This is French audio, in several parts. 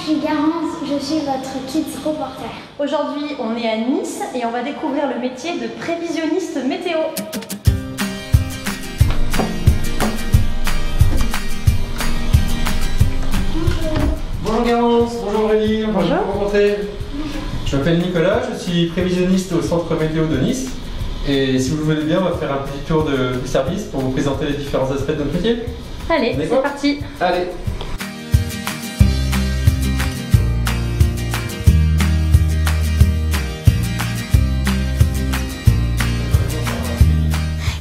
suis Garance, je suis votre Kids Reporter. Aujourd'hui, on est à Nice et on va découvrir le métier de prévisionniste météo. Bonjour Garance, bonjour Aurélie, on va Bonjour. vous rencontrer. Je m'appelle Nicolas, je suis prévisionniste au centre météo de Nice. Et si vous le voulez bien, on va faire un petit tour du service pour vous présenter les différents aspects de notre métier. Allez, c'est parti. Allez.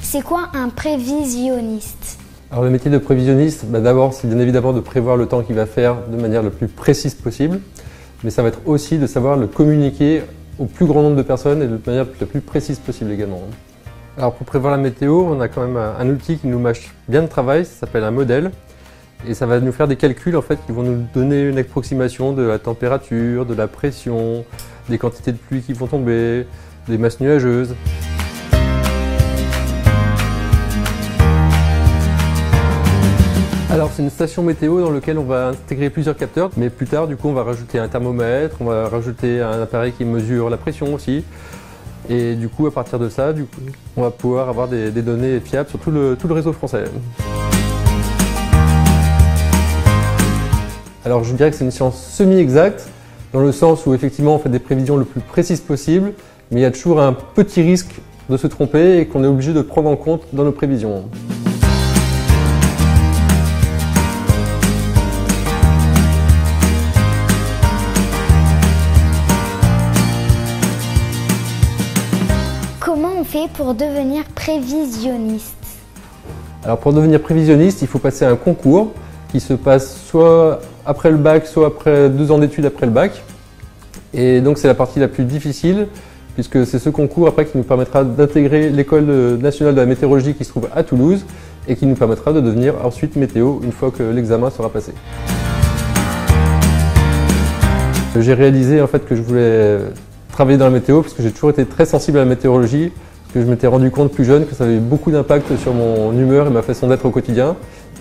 C'est quoi un prévisionniste? Alors le métier de prévisionniste, d'abord c'est bien évidemment de prévoir le temps qu'il va faire de manière la plus précise possible, mais ça va être aussi de savoir le communiquer au plus grand nombre de personnes et de manière la plus précise possible également. Alors pour prévoir la météo, on a quand même un outil qui nous mâche bien le travail, ça s'appelle un modèle, et ça va nous faire des calculs en fait qui vont nous donner une approximation de la température, de la pression, des quantités de pluie qui vont tomber, des masses nuageuses. Alors c'est une station météo dans laquelle on va intégrer plusieurs capteurs, mais plus tard du coup on va rajouter un thermomètre, on va rajouter un appareil qui mesure la pression aussi. Et du coup à partir de ça, on va pouvoir avoir des données fiables sur tout le réseau français. Alors je dirais que c'est une science semi-exacte, dans le sens où effectivement on fait des prévisions le plus précises possible, mais il y a toujours un petit risque de se tromper et qu'on est obligé de prendre en compte dans nos prévisions. Comment on fait pour devenir prévisionniste? Alors pour devenir prévisionniste, il faut passer un concours qui se passe soit après le bac, soit après 2 ans d'études après le bac. Et donc c'est la partie la plus difficile, puisque c'est ce concours après qui nous permettra d'intégrer l'école nationale de la météorologie qui se trouve à Toulouse et qui nous permettra de devenir ensuite météo une fois que l'examen sera passé. J'ai réalisé en fait que je voulais travailler dans la météo parce que j'ai toujours été très sensible à la météorologie, parce que je m'étais rendu compte plus jeune que ça avait beaucoup d'impact sur mon humeur et ma façon d'être au quotidien.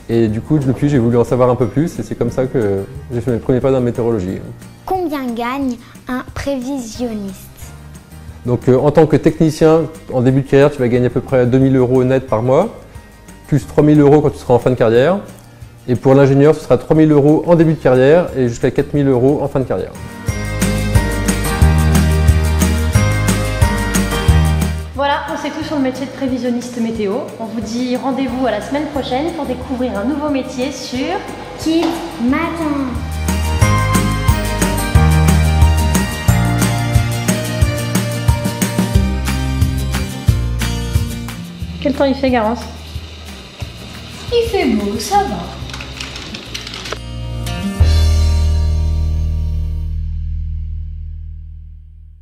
Et du coup, depuis, j'ai voulu en savoir un peu plus et c'est comme ça que j'ai fait mes premiers pas dans la météorologie. Combien gagne un prévisionniste? Donc en tant que technicien, en début de carrière, tu vas gagner à peu près 2 000 € net par mois, plus 3 000 € quand tu seras en fin de carrière. Et pour l'ingénieur, ce sera 3 000 € en début de carrière et jusqu'à 4 000 € en fin de carrière. Voilà, on sait tout sur le métier de prévisionniste météo. On vous dit rendez-vous à la semaine prochaine pour découvrir un nouveau métier sur Kids Matin. Quel temps il fait, Garance? Il fait beau, ça va.